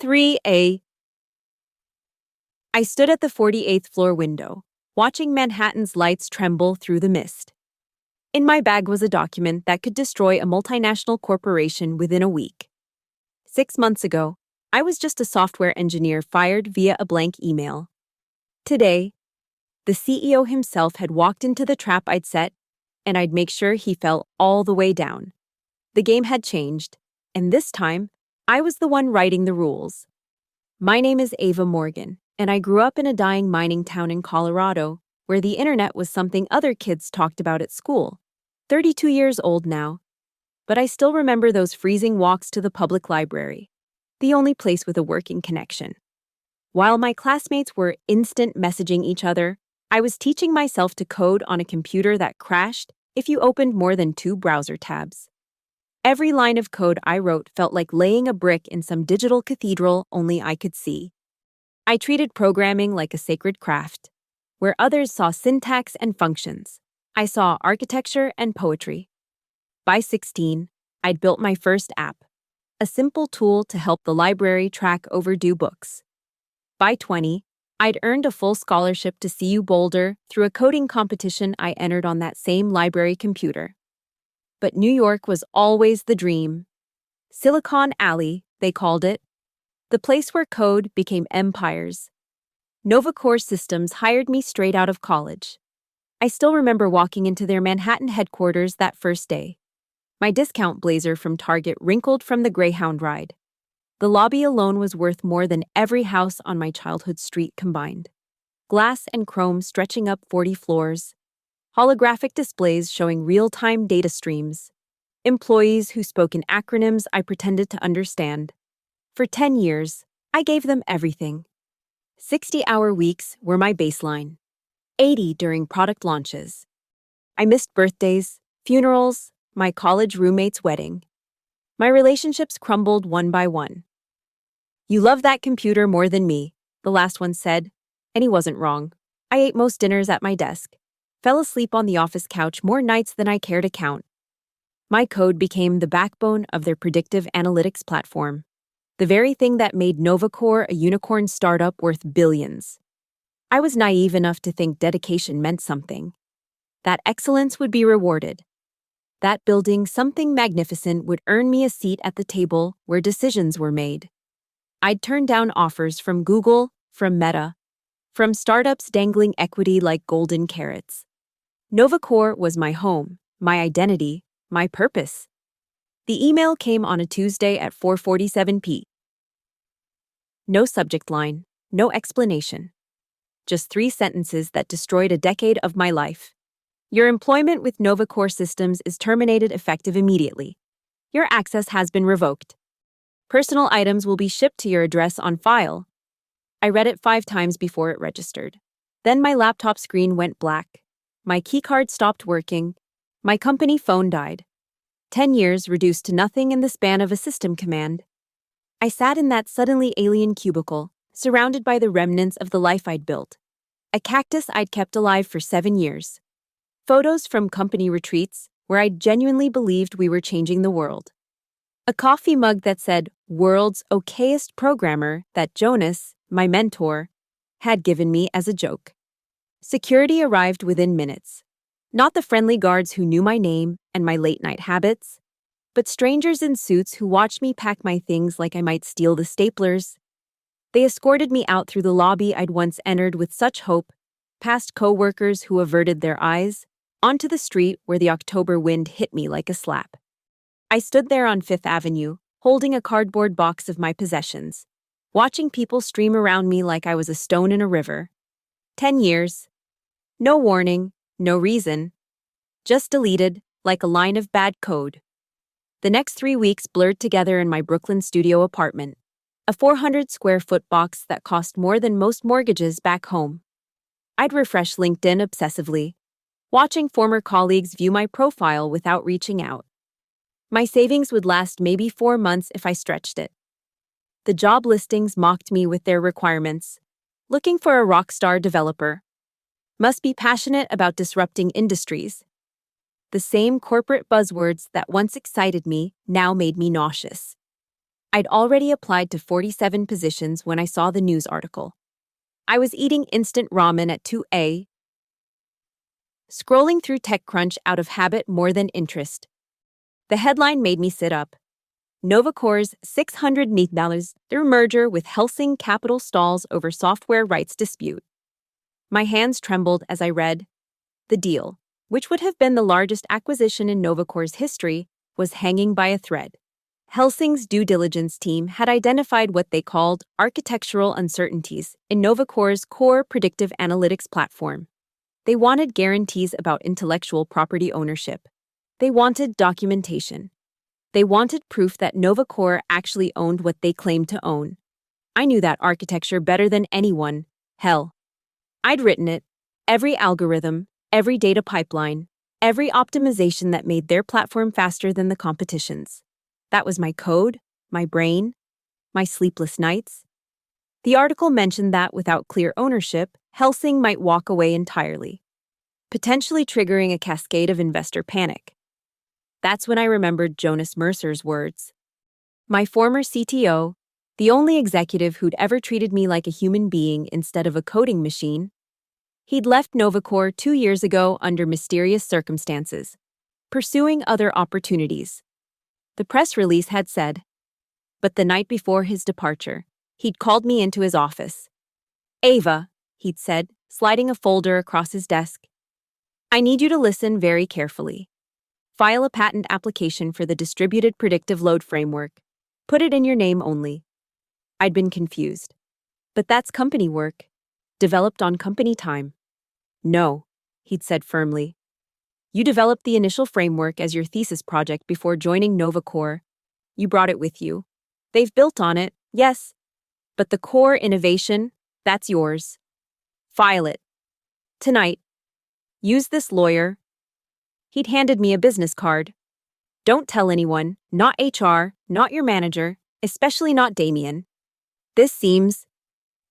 3A. I stood at the 48th floor window, watching Manhattan's lights tremble through the mist. In my bag was a document that could destroy a multinational corporation within a week. 6 months ago, I was just a software engineer fired via a blank email. Today, the CEO himself had walked into the trap I'd set, and I'd make sure he fell all the way down. The game had changed, and this time, I was the one writing the rules. My name is Ava Morgan, and I grew up in a dying mining town in Colorado, where the internet was something other kids talked about at school. 32 years old now, but I still remember those freezing walks to the public library, the only place with a working connection. While my classmates were instant messaging each other, I was teaching myself to code on a computer that crashed if you opened more than 2 browser tabs. Every line of code I wrote felt like laying a brick in some digital cathedral only I could see. I treated programming like a sacred craft. Where others saw syntax and functions, I saw architecture and poetry. By 16, I'd built my first app, a simple tool to help the library track overdue books. By 20, I'd earned a full scholarship to CU Boulder through a coding competition I entered on that same library computer. But New York was always the dream. Silicon Alley, they called it. The place where code became empires. NovaCore Systems hired me straight out of college. I still remember walking into their Manhattan headquarters that first day. My discount blazer from Target wrinkled from the Greyhound ride. The lobby alone was worth more than every house on my childhood street combined. Glass and chrome stretching up 40 floors. Holographic displays showing real-time data streams. Employees who spoke in acronyms I pretended to understand. For 10 years, I gave them everything. 60-hour weeks were my baseline. 80 during product launches. I missed birthdays, funerals, my college roommate's wedding. My relationships crumbled one by one. "You love that computer more than me," the last one said, and he wasn't wrong. I ate most dinners at my desk, fell asleep on the office couch more nights than I care to count. My code became the backbone of their predictive analytics platform, the very thing that made NovaCore a unicorn startup worth billions. I was naive enough to think dedication meant something, that excellence would be rewarded, that building something magnificent would earn me a seat at the table where decisions were made. I'd turned down offers from Google, from Meta, from startups dangling equity like golden carrots. NovaCore was my home, my identity, my purpose. The email came on a Tuesday at 4:47 p.m. No subject line, no explanation. Just 3 sentences that destroyed a decade of my life. Your employment with NovaCore Systems is terminated effective immediately. Your access has been revoked. Personal items will be shipped to your address on file. I read it 5 times before it registered. Then my laptop screen went black. My keycard stopped working. My company phone died. 10 years reduced to nothing in the span of a system command. I sat in that suddenly alien cubicle, surrounded by the remnants of the life I'd built. A cactus I'd kept alive for 7 years. Photos from company retreats where I genuinely believed we were changing the world. A coffee mug that said, "World's okayest programmer," that Jonas, my mentor, had given me as a joke. Security arrived within minutes. Not the friendly guards who knew my name and my late-night habits, but strangers in suits who watched me pack my things like I might steal the staplers. They escorted me out through the lobby I'd once entered with such hope, past co-workers who averted their eyes, onto the street where the October wind hit me like a slap. I stood there on 5th Avenue, holding a cardboard box of my possessions, watching people stream around me like I was a stone in a river. 10 years. No warning, no reason. Just deleted, like a line of bad code. The next 3 weeks blurred together in my Brooklyn studio apartment, a 400-square-foot box that cost more than most mortgages back home. I'd refresh LinkedIn obsessively, watching former colleagues view my profile without reaching out. My savings would last maybe 4 months if I stretched it. The job listings mocked me with their requirements. Looking for a rock star developer. Must be passionate about disrupting industries. The same corporate buzzwords that once excited me now made me nauseous. I'd already applied to 47 positions when I saw the news article. I was eating instant ramen at 2 a, scrolling through TechCrunch out of habit more than interest. The headline made me sit up. Novacore's $600 million merger with Helsing Capital stalls over software rights dispute. My hands trembled as I read. The deal, which would have been the largest acquisition in Novacore's history, was hanging by a thread. Helsing's due diligence team had identified what they called architectural uncertainties in Novacore's core predictive analytics platform. They wanted guarantees about intellectual property ownership. They wanted documentation. They wanted proof that Novacore actually owned what they claimed to own. I knew that architecture better than anyone. Hell, I'd written it. Every algorithm, every data pipeline, every optimization that made their platform faster than the competition's. That was my code, my brain, my sleepless nights. The article mentioned that without clear ownership, Helsing might walk away entirely, potentially triggering a cascade of investor panic. That's when I remembered Jonas Mercer's words. My former CTO, the only executive who'd ever treated me like a human being instead of a coding machine. He'd left Novacore 2 years ago under mysterious circumstances, pursuing other opportunities. The press release had said. But the night before his departure, he'd called me into his office. Ava, he'd said, sliding a folder across his desk. I need you to listen very carefully. File a patent application for the distributed predictive load framework. Put it in your name only. I'd been confused. But that's company work. Developed on company time. No, he'd said firmly. You developed the initial framework as your thesis project before joining Novacore. You brought it with you. They've built on it, yes. But the core innovation, that's yours. File it. Tonight. Use this lawyer. He'd handed me a business card. Don't tell anyone, not HR, not your manager, especially not Damien. This seems.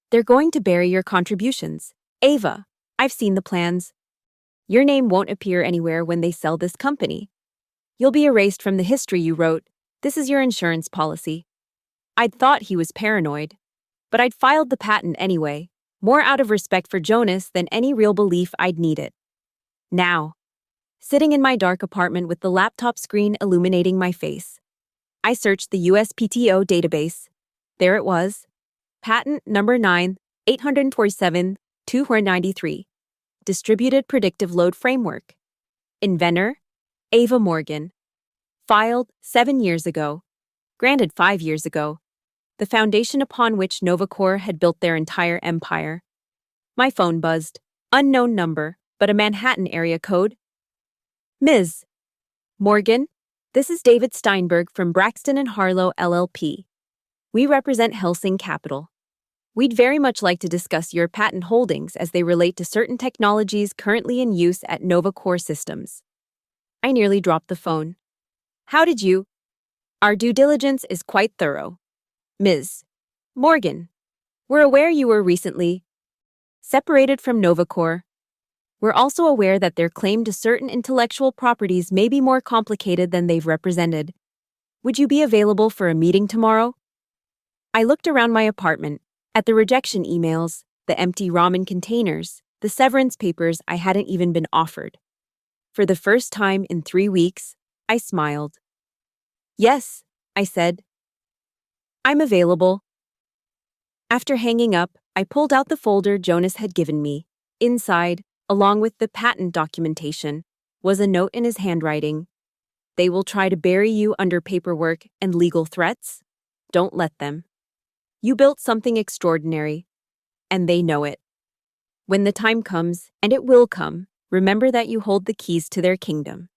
They're going to bury your contributions. Ava, I've seen the plans. Your name won't appear anywhere when they sell this company. You'll be erased from the history you wrote. This is your insurance policy. I'd thought he was paranoid, but I'd filed the patent anyway, more out of respect for Jonas than any real belief I'd need it. Now, sitting in my dark apartment with the laptop screen illuminating my face, I searched the USPTO database. There it was. Patent number 9,847,293. Distributed Predictive Load Framework. Inventor, Ava Morgan. Filed 7 years ago. Granted 5 years ago. The foundation upon which Novacore had built their entire empire. My phone buzzed. Unknown number, but a Manhattan area code. Ms. Morgan, this is David Steinberg from Braxton and Harlow LLP. We represent Helsing Capital. We'd very much like to discuss your patent holdings as they relate to certain technologies currently in use at Novacore Systems. I nearly dropped the phone. How did you? Our due diligence is quite thorough. Ms. Morgan, we're aware you were recently separated from Novacore. We're also aware that their claim to certain intellectual properties may be more complicated than they've represented. Would you be available for a meeting tomorrow? I looked around my apartment, at the rejection emails, the empty ramen containers, the severance papers I hadn't even been offered. For the first time in 3 weeks, I smiled. Yes, I said. I'm available. After hanging up, I pulled out the folder Jonas had given me. Inside, along with the patent documentation, was a note in his handwriting. They will try to bury you under paperwork and legal threats. Don't let them. You built something extraordinary, and they know it. When the time comes, and it will come, remember that you hold the keys to their kingdom.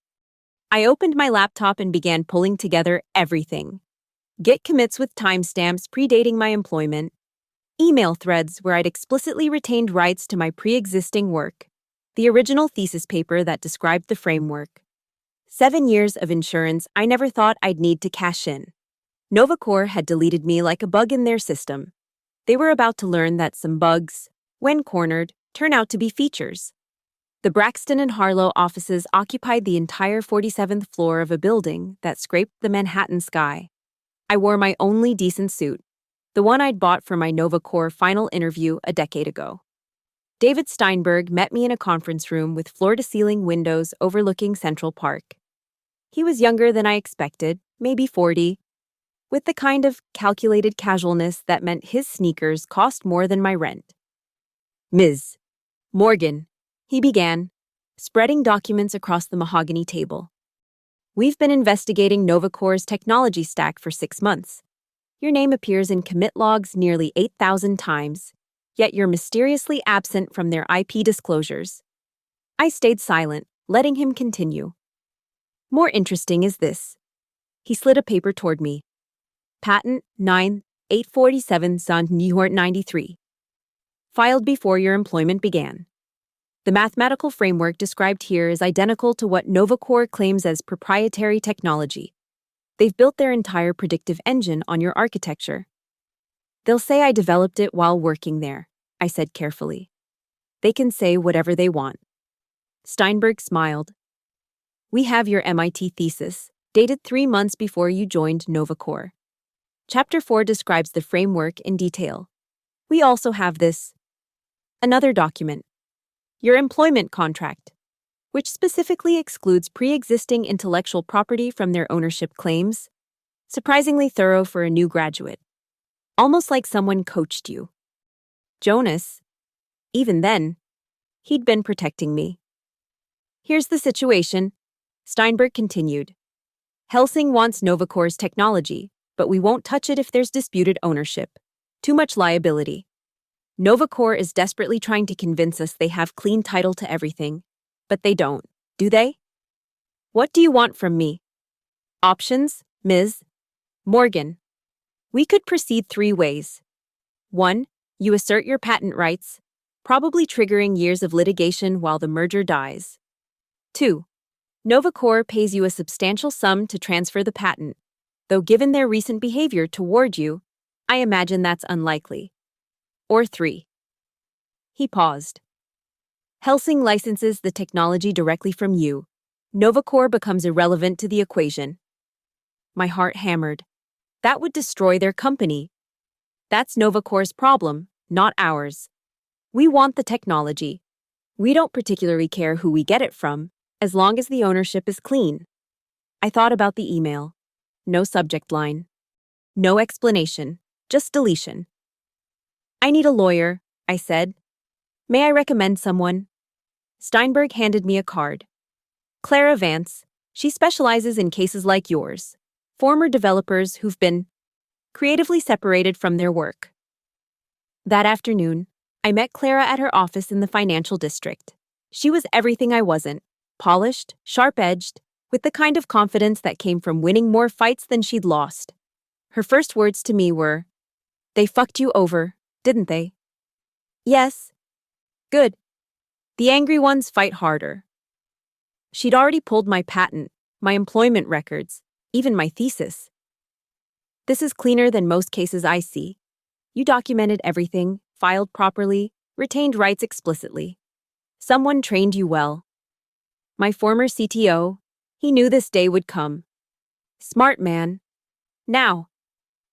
I opened my laptop and began pulling together everything. Git commits with timestamps predating my employment, email threads where I'd explicitly retained rights to my pre-existing work, the original thesis paper that described the framework. 7 years of insurance I never thought I'd need to cash in. Novacore had deleted me like a bug in their system. They were about to learn that some bugs, when cornered, turn out to be features. The Braxton and Harlow offices occupied the entire 47th floor of a building that scraped the Manhattan sky. I wore my only decent suit, the one I'd bought for my NovaCore final interview a decade ago. David Steinberg met me in a conference room with floor-to-ceiling windows overlooking Central Park. He was younger than I expected, maybe 40, with the kind of calculated casualness that meant his sneakers cost more than my rent. Ms. Morgan, he began, spreading documents across the mahogany table. We've been investigating NovaCore's technology stack for 6 months. Your name appears in commit logs nearly 8,000 times, yet you're mysteriously absent from their IP disclosures. I stayed silent, letting him continue. More interesting is this. He slid a paper toward me. Patent 9847 Son New York 93. Filed before your employment began. The mathematical framework described here is identical to what NovaCore claims as proprietary technology. They've built their entire predictive engine on your architecture. They'll say I developed it while working there, I said carefully. They can say whatever they want. Steinberg smiled. We have your MIT thesis, dated 3 months before you joined NovaCore. Chapter 4 describes the framework in detail. We also have this. Another document. Your employment contract, which specifically excludes pre-existing intellectual property from their ownership claims. Surprisingly thorough for a new graduate. Almost like someone coached you. Jonas, even then, he'd been protecting me. Here's the situation, Steinberg continued. Helsing wants NovaCore's technology, but we won't touch it if there's disputed ownership. Too much liability. NovaCore is desperately trying to convince us they have clean title to everything, but they don't, do they? What do you want from me? Options, Ms. Morgan. We could proceed 3 ways. 1. You assert your patent rights, probably triggering years of litigation while the merger dies. 2. NovaCore pays you a substantial sum to transfer the patent, though given their recent behavior toward you, I imagine that's unlikely. Or 3. He paused. Helsing licenses the technology directly from you. NovaCore becomes irrelevant to the equation. My heart hammered. That would destroy their company. That's NovaCore's problem, not ours. We want the technology. We don't particularly care who we get it from, as long as the ownership is clean. I thought about the email. No subject line. No explanation, just deletion. I need a lawyer, I said. May I recommend someone? Steinberg handed me a card. Clara Vance. She specializes in cases like yours. Former developers who've been creatively separated from their work. That afternoon, I met Clara at her office in the financial district. She was everything I wasn't. Polished, sharp-edged, with the kind of confidence that came from winning more fights than she'd lost. Her first words to me were, "They fucked you over, didn't they?" Yes. Good. The angry ones fight harder. She'd already pulled my patent, my employment records, even my thesis. This is cleaner than most cases I see. You documented everything, filed properly, retained rights explicitly. Someone trained you well. My former CTO, he knew this day would come. Smart man. Now,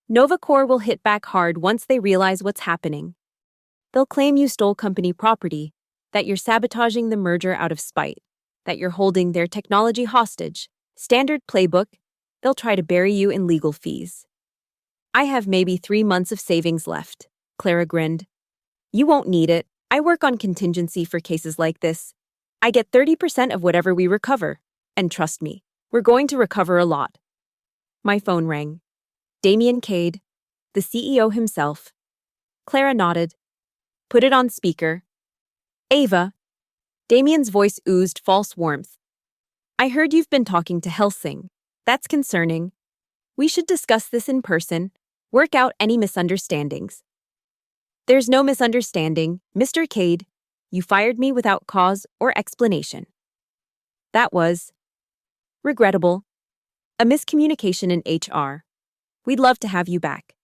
NovaCore will hit back hard once they realize what's happening. They'll claim you stole company property, that you're sabotaging the merger out of spite, that you're holding their technology hostage. Standard playbook, they'll try to bury you in legal fees. I have maybe 3 months of savings left, Clara grinned. You won't need it. I work on contingency for cases like this. I get 30% of whatever we recover. And trust me, we're going to recover a lot. My phone rang. Damien Cade, the CEO himself. Clara nodded. Put it on speaker. Ava. Damien's voice oozed false warmth. I heard you've been talking to Helsing. That's concerning. We should discuss this in person, work out any misunderstandings. There's no misunderstanding, Mr. Cade. You fired me without cause or explanation. That was regrettable. A miscommunication in HR. We'd love to have you back.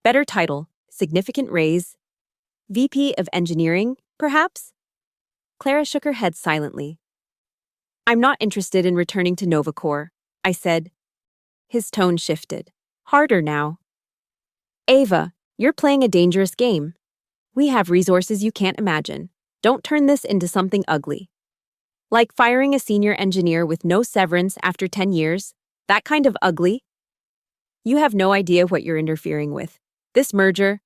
Better title, significant raise. VP of Engineering, perhaps? Clara shook her head silently. I'm not interested in returning to NovaCore, I said. His tone shifted. Harder now. Ava, you're playing a dangerous game. We have resources you can't imagine. Don't turn this into something ugly. Like firing a senior engineer with no severance after 10 years? That kind of ugly? You have no idea what you're interfering with. This merger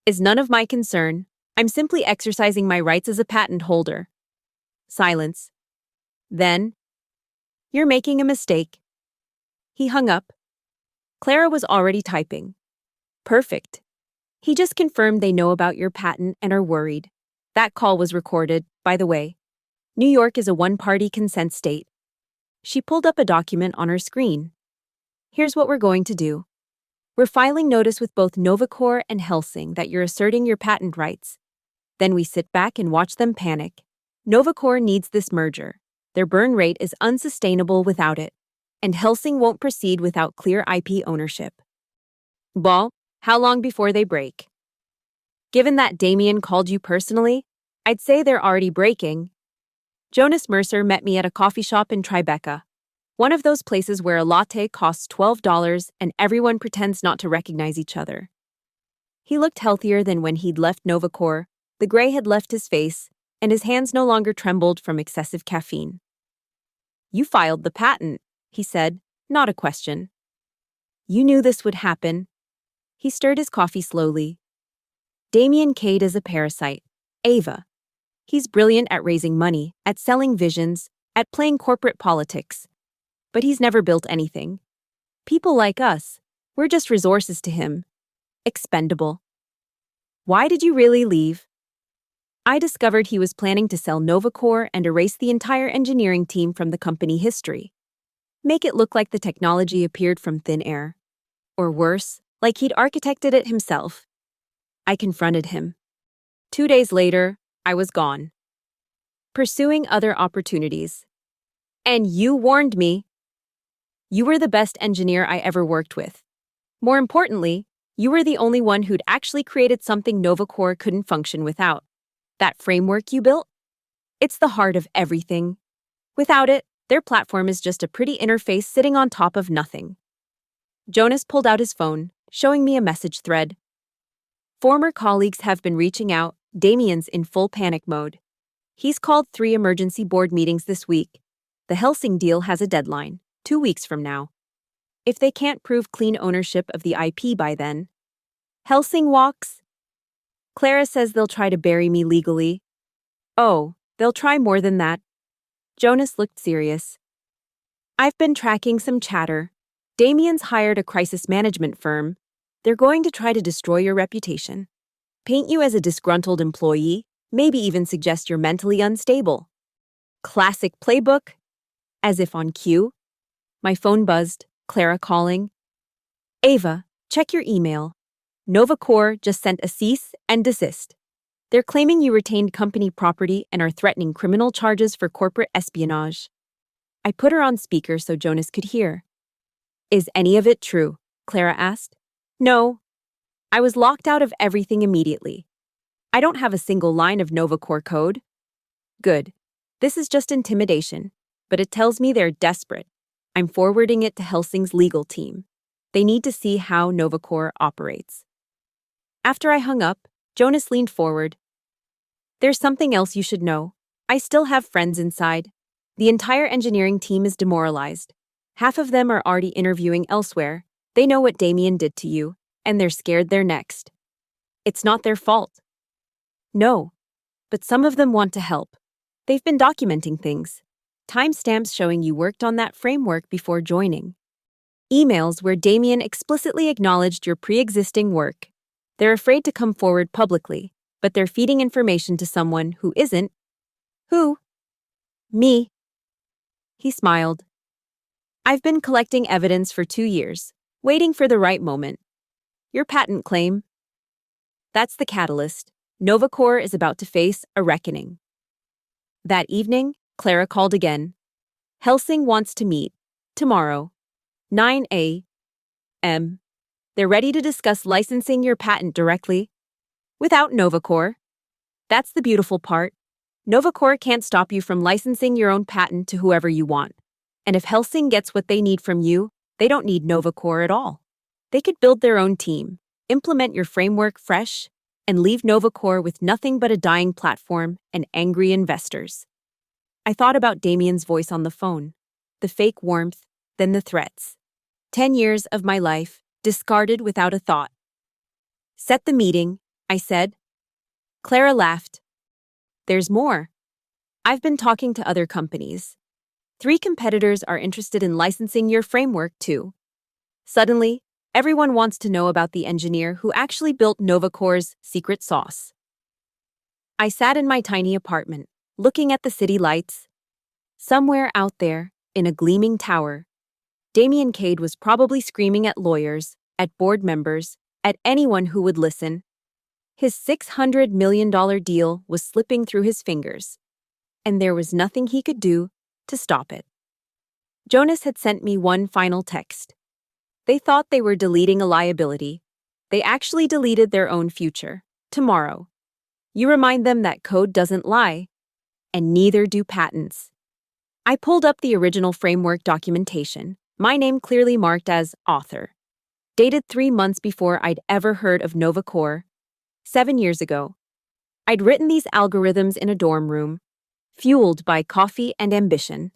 is none of my concern. I'm simply exercising my rights as a patent holder. Silence. Then, you're making a mistake. He hung up. Clara was already typing. Perfect. He just confirmed they know about your patent and are worried. That call was recorded, by the way. New York is a one-party consent state. She pulled up a document on her screen. Here's what we're going to do. We're filing notice with both Novacor and Helsing that you're asserting your patent rights. Then we sit back and watch them panic. Novacor needs this merger. Their burn rate is unsustainable without it. And Helsing won't proceed without clear IP ownership. Well, how long before they break? Given that Damien called you personally, I'd say they're already breaking. Jonas Mercer met me at a coffee shop in Tribeca. One of those places where a latte costs $12 and everyone pretends not to recognize each other. He looked healthier than when he'd left Novacor. The gray had left his face, and his hands no longer trembled from excessive caffeine. You filed the patent, he said, not a question. You knew this would happen. He stirred his coffee slowly. Damien Cade is a parasite. Ava. He's brilliant at raising money, at selling visions, at playing corporate politics. But he's never built anything. People like us, we're just resources to him. Expendable. Why did you really leave? I discovered he was planning to sell Novacor and erase the entire engineering team from the company history. Make it look like the technology appeared from thin air. Or worse, like he'd architected it himself. I confronted him. 2 days later, I was gone. Pursuing other opportunities. And you warned me. You were the best engineer I ever worked with. More importantly, you were the only one who'd actually created something Novacor couldn't function without. That framework you built? It's the heart of everything. Without it, their platform is just a pretty interface sitting on top of nothing. Jonas pulled out his phone, showing me a message thread. Former colleagues have been reaching out. Damien's in full panic mode. He's called 3 emergency board meetings this week. The Helsing deal has a deadline, 2 weeks from now. If they can't prove clean ownership of the IP by then, Helsing walks. Clara says they'll try to bury me legally. Oh, they'll try more than that. Jonas looked serious. I've been tracking some chatter. Damien's hired a crisis management firm. They're going to try to destroy your reputation. Paint you as a disgruntled employee, maybe even suggest you're mentally unstable. Classic playbook. As if on cue. My phone buzzed, Clara calling. Ava, check your email. Novacor just sent a cease and desist. They're claiming you retained company property and are threatening criminal charges for corporate espionage. I put her on speaker so Jonas could hear. Is any of it true? Clara asked. No. I was locked out of everything immediately. I don't have a single line of Novacor code. Good. This is just intimidation, but it tells me they're desperate. I'm forwarding it to Helsing's legal team. They need to see how Novacor operates. After I hung up, Jonas leaned forward. There's something else you should know. I still have friends inside. The entire engineering team is demoralized. Half of them are already interviewing elsewhere. They know what Damien did to you, and they're scared they're next. It's not their fault. No, but some of them want to help. They've been documenting things. Timestamps showing you worked on that framework before joining. Emails where Damien explicitly acknowledged your pre-existing work. They're afraid to come forward publicly, but they're feeding information to someone who isn't. Who? Me. He smiled. I've been collecting evidence for 2 years, waiting for the right moment. Your patent claim. That's the catalyst. Novacor is about to face a reckoning. That evening, Clara called again. Helsing wants to meet. Tomorrow. 9 a.m. They're ready to discuss licensing your patent directly. Without Novacor. That's the beautiful part. Novacor can't stop you from licensing your own patent to whoever you want. And if Helsing gets what they need from you, they don't need Novacor at all. They could build their own team, implement your framework fresh, and leave Novacore with nothing but a dying platform and angry investors. I thought about Damien's voice on the phone, the fake warmth, then the threats. 10 years of my life, discarded without a thought. Set the meeting, I said. Clara laughed. There's more. I've been talking to other companies. 3 competitors are interested in licensing your framework too. Suddenly, everyone wants to know about the engineer who actually built Novacore's secret sauce. I sat in my tiny apartment, looking at the city lights. Somewhere out there, in a gleaming tower, Damien Cade was probably screaming at lawyers, at board members, at anyone who would listen. His $600 million deal was slipping through his fingers, and there was nothing he could do to stop it. Jonas had sent me one final text. They thought they were deleting a liability. They actually deleted their own future, tomorrow. You remind them that code doesn't lie, and neither do patents. I pulled up the original framework documentation, my name clearly marked as author. Dated 3 months before I'd ever heard of Novacore. 7 years ago. I'd written these algorithms in a dorm room, fueled by coffee and ambition.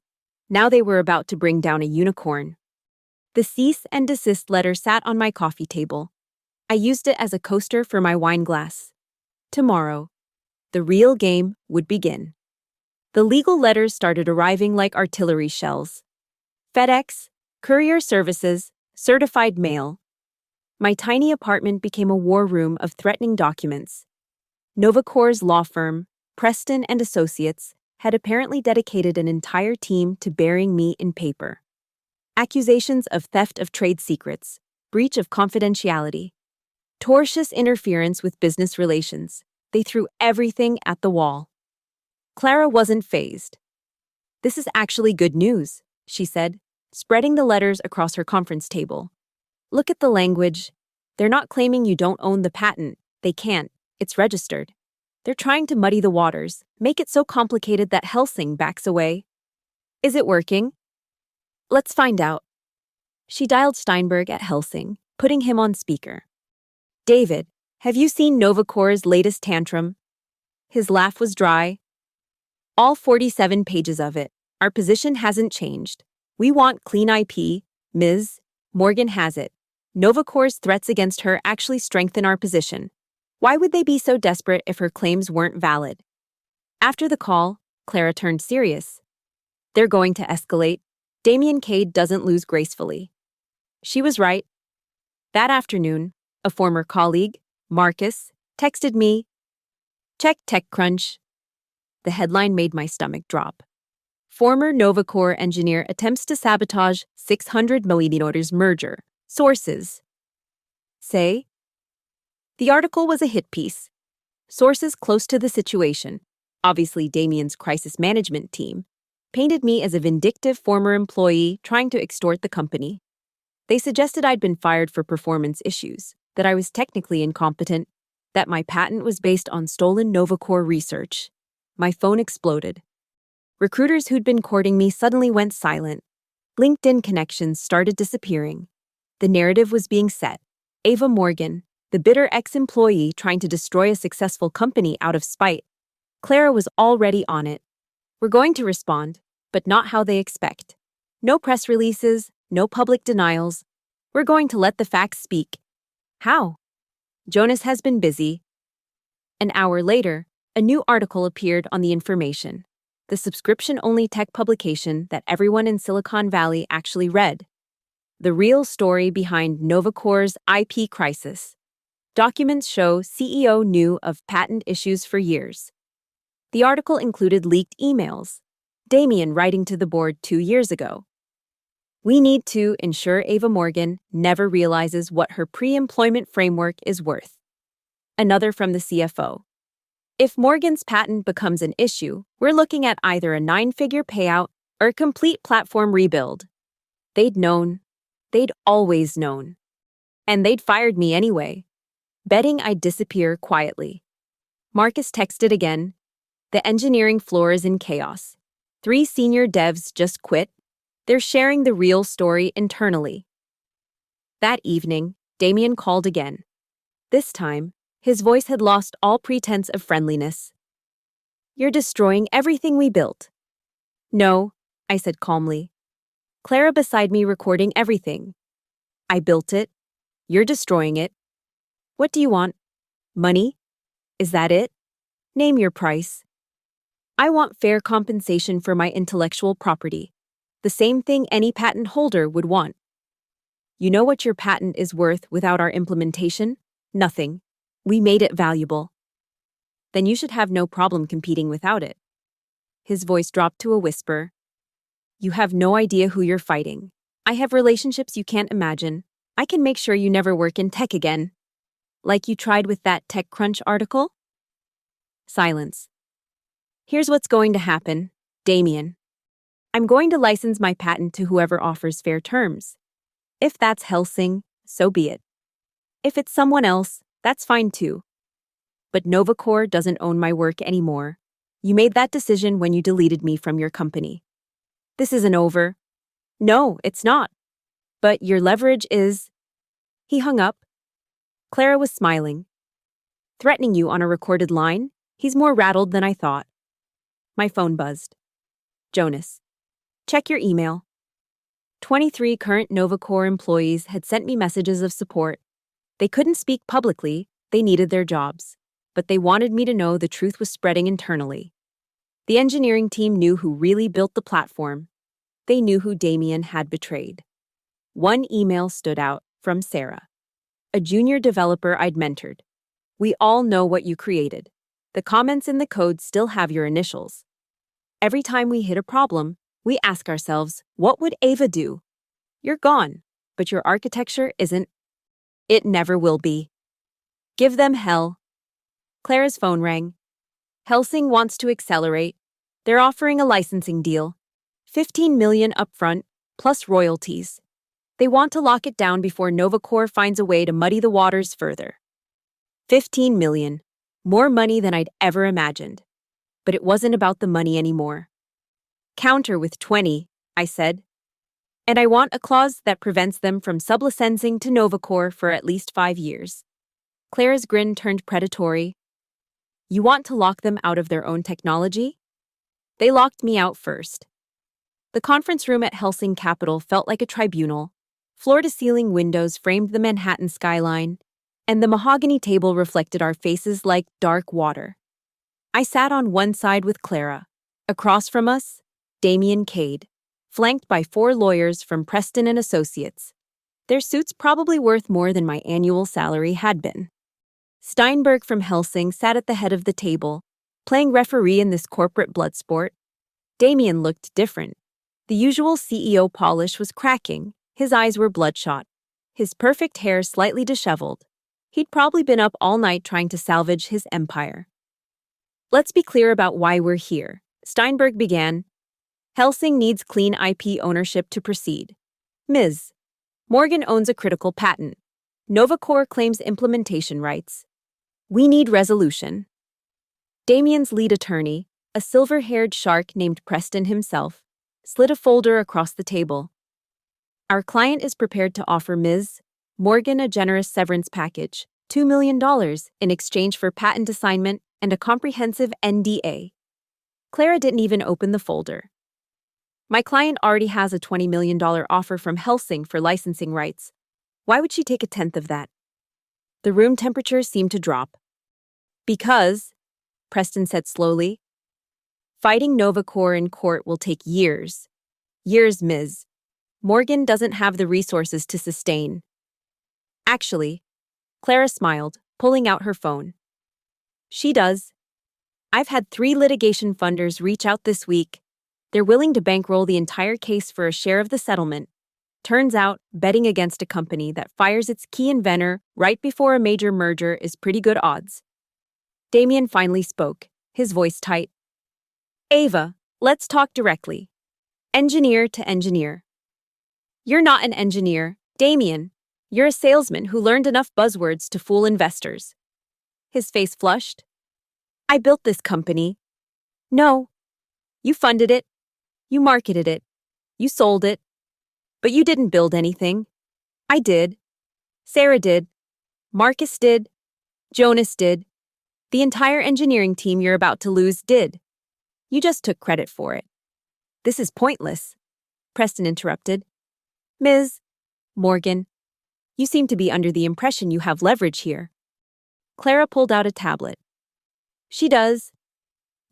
Now they were about to bring down a unicorn. The cease and desist letter sat on my coffee table. I used it as a coaster for my wine glass. Tomorrow, the real game would begin. The legal letters started arriving like artillery shells. FedEx, courier services, certified mail. My tiny apartment became a war room of threatening documents. Novacore's law firm, Preston and Associates, had apparently dedicated an entire team to burying me in paper. Accusations of theft of trade secrets, breach of confidentiality, tortious interference with business relations. They threw everything at the wall. Clara wasn't fazed. This is actually good news, she said, spreading the letters across her conference table. Look at the language. They're not claiming you don't own the patent. They can't. It's registered. They're trying to muddy the waters, make it so complicated that Helsing backs away. Is it working? Let's find out. She dialed Steinberg at Helsing, putting him on speaker. David, have you seen Novacore's latest tantrum? His laugh was dry. All 47 pages of it. Our position hasn't changed. We want clean IP, Ms. Morgan has it. Novacore's threats against her actually strengthen our position. Why would they be so desperate if her claims weren't valid? After the call, Clara turned serious. They're going to escalate. Damien Cade doesn't lose gracefully. She was right. That afternoon, a former colleague, Marcus, texted me, "Check TechCrunch." The headline made my stomach drop. Former Novacore engineer attempts to sabotage $600 million merger. Sources say. The article was a hit piece. Sources close to the situation, obviously Damien's crisis management team, painted me as a vindictive former employee trying to extort the company. They suggested I'd been fired for performance issues, that I was technically incompetent, that my patent was based on stolen Novacore research. My phone exploded. Recruiters who'd been courting me suddenly went silent. LinkedIn connections started disappearing. The narrative was being set. Ava Morgan, the bitter ex-employee trying to destroy a successful company out of spite. Clara was already on it. We're going to respond, but not how they expect. No press releases, no public denials. We're going to let the facts speak. How? Jonas has been busy. An hour later, a new article appeared on The Information, the subscription-only tech publication that everyone in Silicon Valley actually read. The real story behind Novacore's IP crisis. Documents show CEO knew of patent issues for years. The article included leaked emails. Damien writing to the board 2 years ago. We need to ensure Ava Morgan never realizes what her pre-employment framework is worth. Another from the CFO. If Morgan's patent becomes an issue, we're looking at either a 9-figure payout or a complete platform rebuild. They'd known. They'd always known. And they'd fired me anyway, betting I'd disappear quietly. Marcus texted again. The engineering floor is in chaos. 3 senior devs just quit. They're sharing the real story internally. That evening, Damien called again. This time, his voice had lost all pretense of friendliness. "You're destroying everything we built." "No," I said calmly. "Clara beside me recording everything. I built it. You're destroying it. What do you want? Money? Is that it? Name your price." "I want fair compensation for my intellectual property. The same thing any patent holder would want." "You know what your patent is worth without our implementation? Nothing. We made it valuable." "Then you should have no problem competing without it." His voice dropped to a whisper. "You have no idea who you're fighting. I have relationships you can't imagine. I can make sure you never work in tech again. Like you tried with that TechCrunch article?" Silence. "Here's what's going to happen, Damien. I'm going to license my patent to whoever offers fair terms. If that's Helsing, so be it. If it's someone else, that's fine too. But Novacore doesn't own my work anymore. You made that decision when you deleted me from your company. This isn't over." "No, it's not. But your leverage is—" He hung up. Clara was smiling. "Threatening you on a recorded line? He's more rattled than I thought." My phone buzzed. "Jonas, check your email." 23 current Novacore employees had sent me messages of support. They couldn't speak publicly, they needed their jobs, but they wanted me to know the truth was spreading internally. The engineering team knew who really built the platform. They knew who Damien had betrayed. One email stood out, from Sarah, a junior developer I'd mentored. "We all know what you created. The comments in the code still have your initials. Every time we hit a problem, we ask ourselves, what would Ava do? You're gone, but your architecture isn't. It never will be. Give them hell." Clara's phone rang. "Helsing wants to accelerate. They're offering a licensing deal. 15 million upfront, plus royalties. They want to lock it down before Novacore finds a way to muddy the waters further. 15 million. More money than I'd ever imagined. But it wasn't about the money anymore. "Counter with 20, I said. "And I want a clause that prevents them from sublicensing to Novacore for at least 5 years. Clara's grin turned predatory. "You want to lock them out of their own technology?" They locked me out first. The conference room at Helsing Capital felt like a tribunal. Floor-to-ceiling windows framed the Manhattan skyline, and the mahogany table reflected our faces like dark water. I sat on one side with Clara. Across from us, Damien Cade, flanked by 4 lawyers from Preston and Associates. Their suits probably worth more than my annual salary had been. Steinberg from Helsing sat at the head of the table, playing referee in this corporate blood sport. Damien looked different. The usual CEO polish was cracking. His eyes were bloodshot. His perfect hair slightly disheveled. He'd probably been up all night trying to salvage his empire. "Let's be clear about why we're here," Steinberg began. "Helsing needs clean IP ownership to proceed. Ms. Morgan owns a critical patent. Novacore claims implementation rights. We need resolution." Damien's lead attorney, a silver-haired shark named Preston himself, slid a folder across the table. "Our client is prepared to offer Ms. Morgan a generous severance package, $2 million in exchange for patent assignment and a comprehensive NDA." Clara didn't even open the folder. "My client already has a $20 million offer from Helsing for licensing rights. Why would she take a tenth of that?" The room temperature seemed to drop. "Because," Preston said slowly, "fighting Novacore in court will take years. Years, Ms. Morgan doesn't have the resources to sustain." "Actually," Clara smiled, pulling out her phone. "She does. I've had 3 litigation funders reach out this week. They're willing to bankroll the entire case for a share of the settlement. Turns out, betting against a company that fires its key inventor right before a major merger is pretty good odds." Damien finally spoke, his voice tight. "Ava, let's talk directly. Engineer to engineer." "You're not an engineer, Damien. You're a salesman who learned enough buzzwords to fool investors." His face flushed. "I built this company." "No. You funded it. You marketed it. You sold it. But you didn't build anything." "I did." Sarah did. Marcus did. Jonas did. The entire engineering team you're about to lose did. You just took credit for it. This is pointless, Preston interrupted. Ms. Morgan, you seem to be under the impression you have leverage here. Clara pulled out a tablet. She does.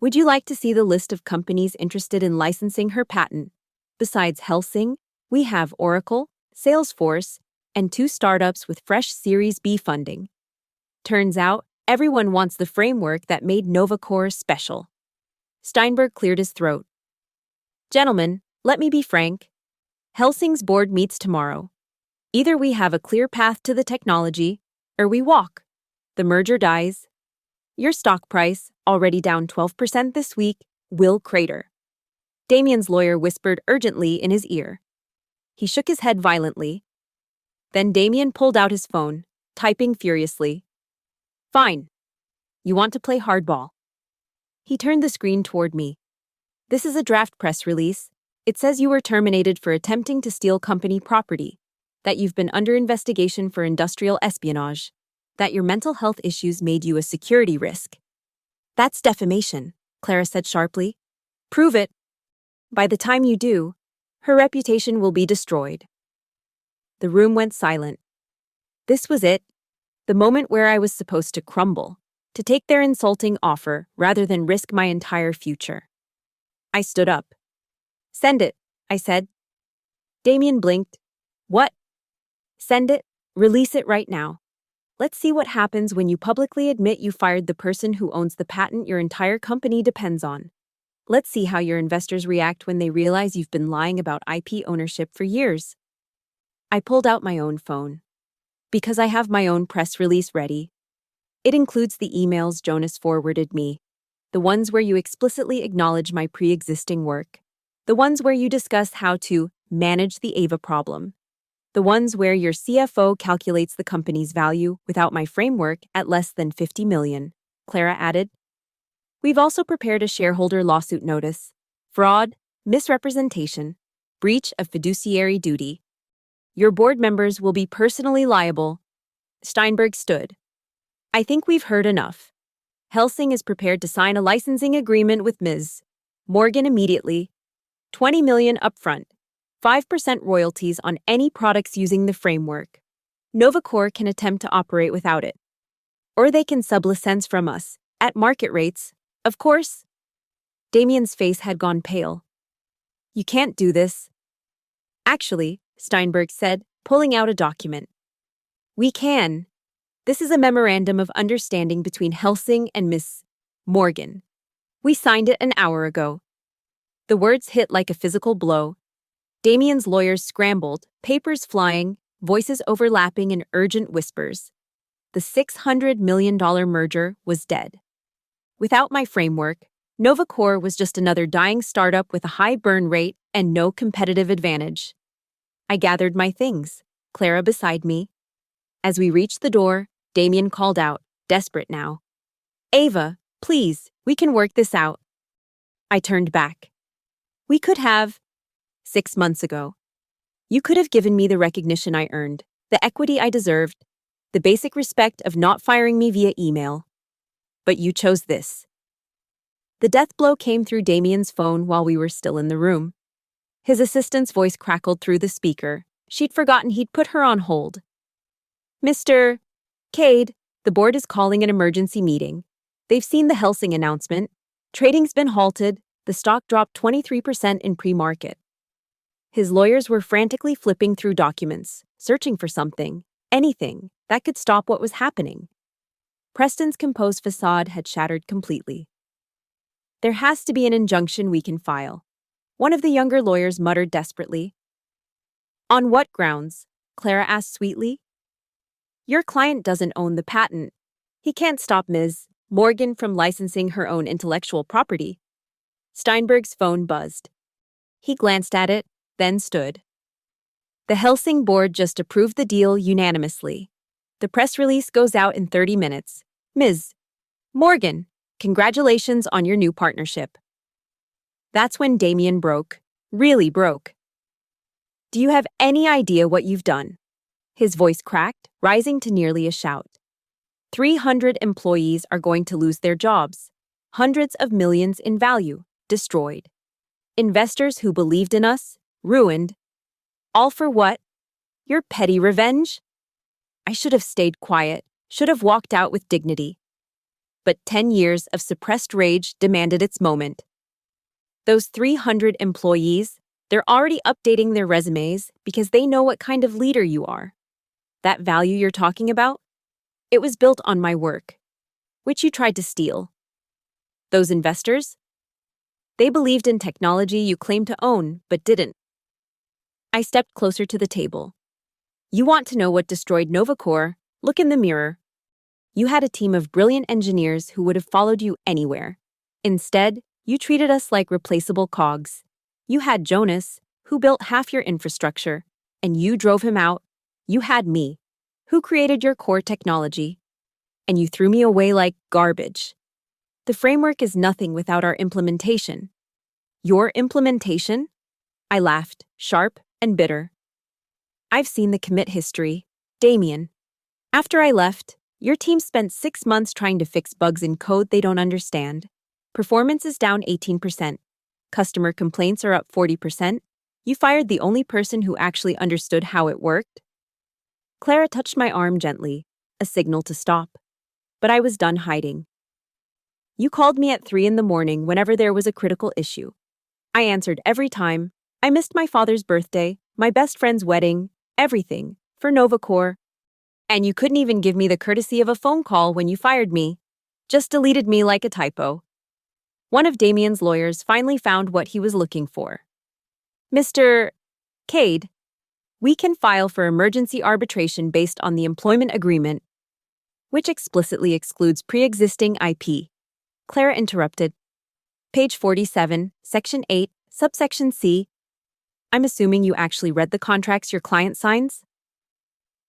Would you like to see the list of companies interested in licensing her patent? Besides Helsing, we have Oracle, Salesforce, and 2 startups with fresh Series B funding. Turns out, everyone wants the framework that made NovaCore special. Steinberg cleared his throat. Gentlemen, let me be frank. Helsing's board meets tomorrow. Either we have a clear path to the technology, or we walk. The merger dies. Your stock price, already down 12% this week, will crater. Damien's lawyer whispered urgently in his ear. He shook his head violently. Then Damien pulled out his phone, typing furiously. Fine. You want to play hardball. He turned the screen toward me. This is a draft press release. It says you were terminated for attempting to steal company property, that you've been under investigation for industrial espionage, that your mental health issues made you a security risk. That's defamation, Clara said sharply. Prove it. By the time you do, her reputation will be destroyed. The room went silent. This was it, the moment where I was supposed to crumble, to take their insulting offer rather than risk my entire future. I stood up. Send it, I said. Damien blinked. What? Send it, release it right now. Let's see what happens when you publicly admit you fired the person who owns the patent your entire company depends on. Let's see how your investors react when they realize you've been lying about IP ownership for years. I pulled out my own phone. Because I have my own press release ready. It includes the emails Jonas forwarded me, the ones where you explicitly acknowledge my pre-existing work, the ones where you discuss how to manage the Ava problem, the ones where your CFO calculates the company's value without my framework at less than $50 million, Clara added. We've also prepared a shareholder lawsuit notice, fraud, misrepresentation, breach of fiduciary duty. Your board members will be personally liable. Steinberg stood. I think we've heard enough. Helsing is prepared to sign a licensing agreement with Ms. Morgan immediately. $20 million upfront, 5% royalties on any products using the framework. NovaCore can attempt to operate without it. Or they can sublicense from us, at market rates, of course. Damien's face had gone pale. You can't do this. Actually, Steinberg said, pulling out a document. We can. This is a memorandum of understanding between Helsing and Miss Morgan. We signed it an hour ago. The words hit like a physical blow. Damien's lawyers scrambled, papers flying, voices overlapping in urgent whispers. The $600 million merger was dead. Without my framework, NovaCore was just another dying startup with a high burn rate and no competitive advantage. I gathered my things, Clara beside me. As we reached the door, Damien called out, desperate now. Ava, please, we can work this out. I turned back. We could have. 6 months ago. You could have given me the recognition I earned, the equity I deserved, the basic respect of not firing me via email. But you chose this. The death blow came through Damien's phone while we were still in the room. His assistant's voice crackled through the speaker. She'd forgotten he'd put her on hold. Mr. Cade, the board is calling an emergency meeting. They've seen the Helsing announcement. Trading's been halted. The stock dropped 23% in pre-market. His lawyers were frantically flipping through documents, searching for something, anything, that could stop what was happening. Preston's composed facade had shattered completely. There has to be an injunction we can file. One of the younger lawyers muttered desperately. On what grounds? Clara asked sweetly. Your client doesn't own the patent. He can't stop Ms. Morgan from licensing her own intellectual property. Steinberg's phone buzzed. He glanced at it, then stood. The Helsing board just approved the deal unanimously. The press release goes out in 30 minutes. Ms. Morgan, congratulations on your new partnership. That's when Damien broke. Really broke. Do you have any idea what you've done? His voice cracked, rising to nearly a shout. 300 employees are going to lose their jobs. Hundreds of millions in value, destroyed. Investors who believed in us, ruined. All for what? Your petty revenge? I should have stayed quiet, should have walked out with dignity. But 10 years of suppressed rage demanded its moment. Those 300 employees, they're already updating their resumes because they know what kind of leader you are. That value you're talking about? It was built on my work, which you tried to steal. Those investors? They believed in technology you claimed to own, but didn't. I stepped closer to the table. You want to know what destroyed Novacore? Look in the mirror. You had a team of brilliant engineers who would have followed you anywhere. Instead, you treated us like replaceable cogs. You had Jonas, who built half your infrastructure, and you drove him out. You had me, who created your core technology, and you threw me away like garbage. The framework is nothing without our implementation. Your implementation? I laughed, sharp and bitter. I've seen the commit history, Damien. After I left, your team spent 6 months trying to fix bugs in code they don't understand. Performance is down 18%. Customer complaints are up 40%. You fired the only person who actually understood how it worked. Clara touched my arm gently, a signal to stop. But I was done hiding. You called me at 3 in the morning whenever there was a critical issue. I answered every time. I missed my father's birthday, my best friend's wedding, everything, for Novacore. And you couldn't even give me the courtesy of a phone call when you fired me. Just deleted me like a typo. One of Damien's lawyers finally found what he was looking for. Mr. Cade, we can file for emergency arbitration based on the employment agreement, which explicitly excludes pre-existing IP. Clara interrupted. Page 47, Section 8, Subsection C. I'm assuming you actually read the contracts your client signs?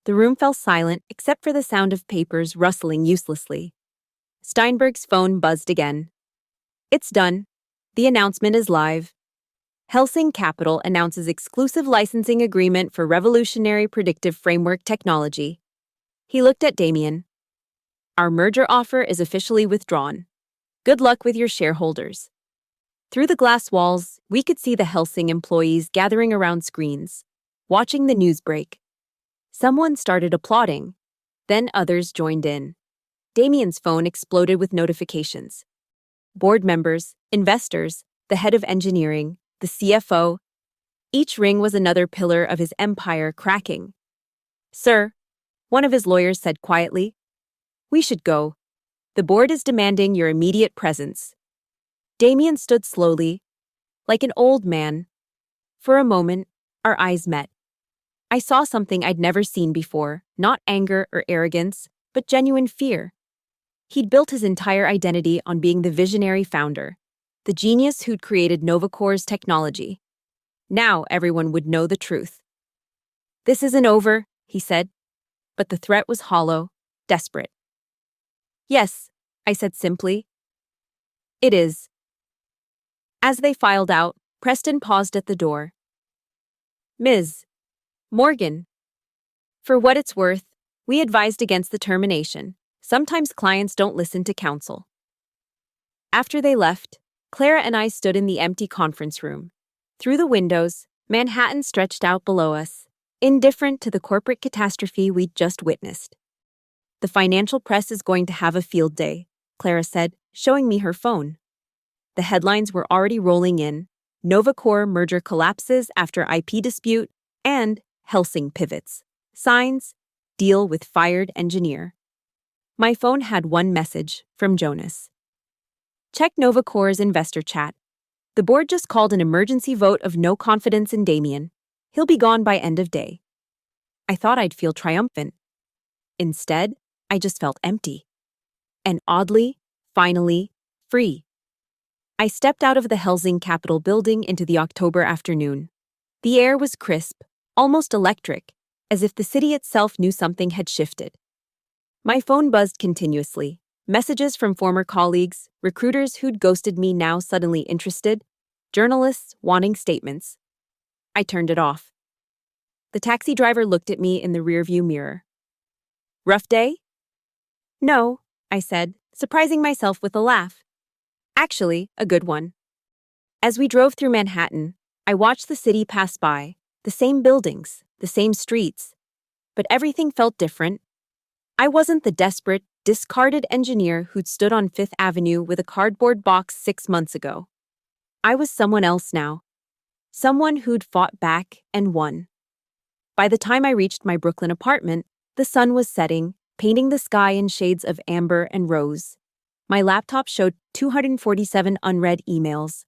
The room fell silent except for the sound of papers rustling uselessly. Steinberg's phone buzzed again. It's done. The announcement is live. Helsing Capital announces exclusive licensing agreement for revolutionary predictive framework technology. He looked at Damien. Our merger offer is officially withdrawn. Good luck with your shareholders. Through the glass walls, we could see the Helsing employees gathering around screens, watching the news break. Someone started applauding. Then others joined in. Damien's phone exploded with notifications. Board members, investors, the head of engineering, the CFO. Each ring was another pillar of his empire cracking. Sir, one of his lawyers said quietly, we should go. The board is demanding your immediate presence. Damien stood slowly, like an old man. For a moment, our eyes met. I saw something I'd never seen before, not anger or arrogance, but genuine fear. He'd built his entire identity on being the visionary founder, the genius who'd created Novacore's technology. Now everyone would know the truth. This isn't over, he said, but the threat was hollow, desperate. Yes, I said simply. It is. As they filed out, Preston paused at the door. Ms. Morgan. For what it's worth, we advised against the termination. Sometimes clients don't listen to counsel. After they left, Clara and I stood in the empty conference room. Through the windows, Manhattan stretched out below us, indifferent to the corporate catastrophe we'd just witnessed. The financial press is going to have a field day, Clara said, showing me her phone. The headlines were already rolling in. Novacore merger collapses after IP dispute, and Helsing pivots. Signs, deal with fired engineer. My phone had one message from Jonas. Check Novacore's investor chat. The board just called an emergency vote of no confidence in Damien. He'll be gone by end of day. I thought I'd feel triumphant. Instead, I just felt empty. And oddly, finally, free. I stepped out of the Helsing Capitol building into the October afternoon. The air was crisp, almost electric, as if the city itself knew something had shifted. My phone buzzed continuously. Messages from former colleagues, recruiters who'd ghosted me now suddenly interested, journalists wanting statements. I turned it off. The taxi driver looked at me in the rearview mirror. Rough day? No, I said, surprising myself with a laugh. Actually, a good one. As we drove through Manhattan, I watched the city pass by, the same buildings, the same streets. But everything felt different. I wasn't the desperate, discarded engineer who'd stood on Fifth Avenue with a cardboard box 6 months ago. I was someone else now. Someone who'd fought back and won. By the time I reached my Brooklyn apartment, the sun was setting, painting the sky in shades of amber and rose. My laptop showed 247 unread emails.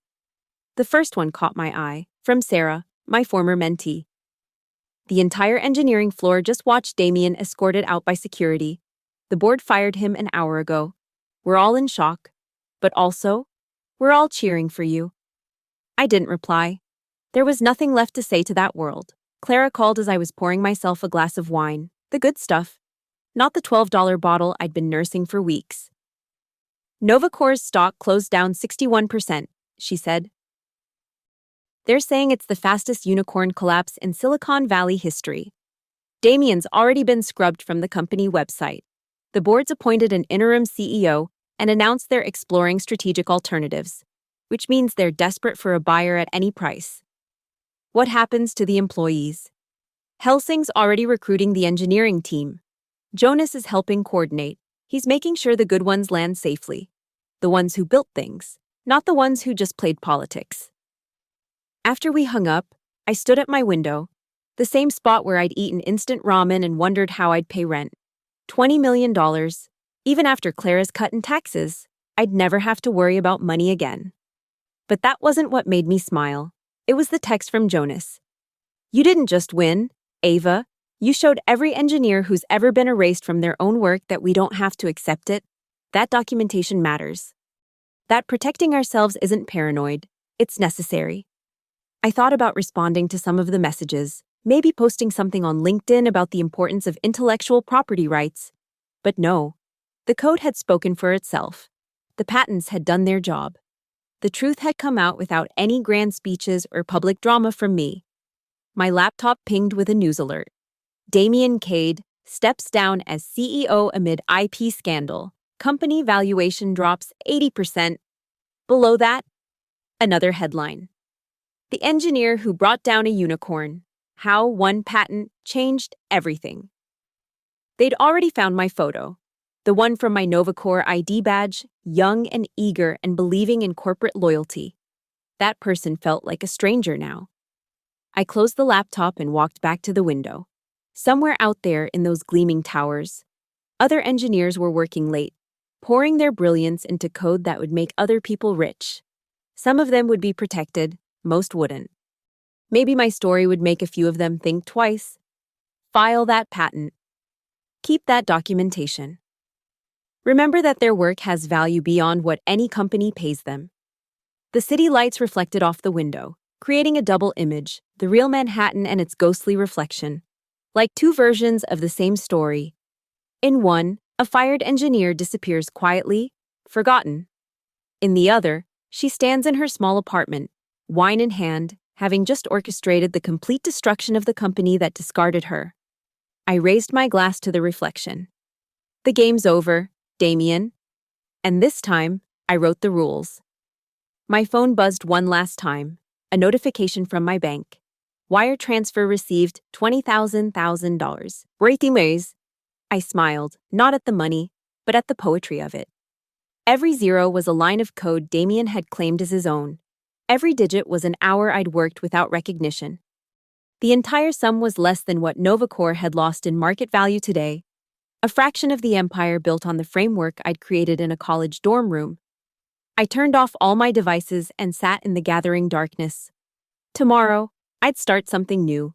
The first one caught my eye, from Sarah, my former mentee. The entire engineering floor just watched Damien escorted out by security. The board fired him an hour ago. We're all in shock. But also, we're all cheering for you. I didn't reply. There was nothing left to say to that world. Clara called as I was pouring myself a glass of wine, the good stuff, not the $12 bottle I'd been nursing for weeks. Novacore's stock closed down 61%, she said. They're saying it's the fastest unicorn collapse in Silicon Valley history. Damien's already been scrubbed from the company website. The board's appointed an interim CEO and announced they're exploring strategic alternatives, which means they're desperate for a buyer at any price. What happens to the employees? Helsing's already recruiting the engineering team. Jonas is helping coordinate. He's making sure the good ones land safely. The ones who built things, not the ones who just played politics. After we hung up, I stood at my window, the same spot where I'd eaten instant ramen and wondered how I'd pay rent. $20 million. Even after Clara's cut in taxes, I'd never have to worry about money again. But that wasn't what made me smile. It was the text from Jonas. You didn't just win, Ava. You showed every engineer who's ever been erased from their own work that we don't have to accept it. That documentation matters. That protecting ourselves isn't paranoid. It's necessary. I thought about responding to some of the messages, maybe posting something on LinkedIn about the importance of intellectual property rights. But no, the code had spoken for itself. The patents had done their job. The truth had come out without any grand speeches or public drama from me. My laptop pinged with a news alert. Damien Cade steps down as CEO amid IP scandal. Company valuation drops 80%. Below that, another headline. The engineer who brought down a unicorn. How one patent changed everything. They'd already found my photo, the one from my Novacore ID badge, young and eager and believing in corporate loyalty. That person felt like a stranger now. I closed the laptop and walked back to the window. Somewhere out there in those gleaming towers, other engineers were working late, pouring their brilliance into code that would make other people rich. Some of them would be protected, most wouldn't. Maybe my story would make a few of them think twice. File that patent. Keep that documentation. Remember that their work has value beyond what any company pays them. The city lights reflected off the window, creating a double image, the real Manhattan and its ghostly reflection. Like two versions of the same story. In one, a fired engineer disappears quietly, forgotten. In the other, she stands in her small apartment, wine in hand, having just orchestrated the complete destruction of the company that discarded her. I raised my glass to the reflection. The game's over, Damien. And this time, I wrote the rules. My phone buzzed one last time, a notification from my bank. Wire transfer received $20,000. Rating ways. I smiled, not at the money, but at the poetry of it. Every zero was a line of code Damien had claimed as his own. Every digit was an hour I'd worked without recognition. The entire sum was less than what Novacore had lost in market value today, a fraction of the empire built on the framework I'd created in a college dorm room. I turned off all my devices and sat in the gathering darkness. Tomorrow, I'd start something new.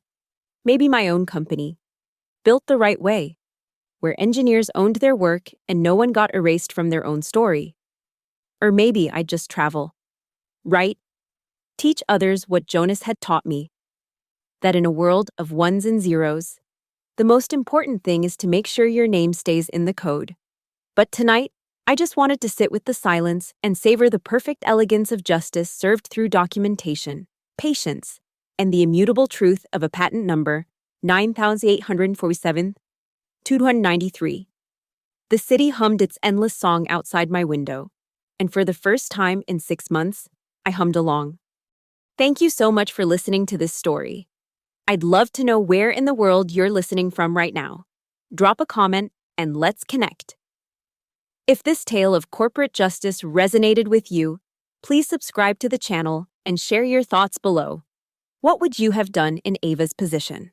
Maybe my own company. Built the right way, where engineers owned their work and no one got erased from their own story. Or maybe I'd just travel. Write. Teach others what Jonas had taught me. That in a world of ones and zeros, the most important thing is to make sure your name stays in the code. But tonight, I just wanted to sit with the silence and savor the perfect elegance of justice served through documentation, patience, and the immutable truth of a patent number, 9,847, 293. The city hummed its endless song outside my window, and for the first time in 6 months, I hummed along. Thank you so much for listening to this story. I'd love to know where in the world you're listening from right now. Drop a comment and let's connect. If this tale of corporate justice resonated with you, please subscribe to the channel and share your thoughts below. What would you have done in Ava's position?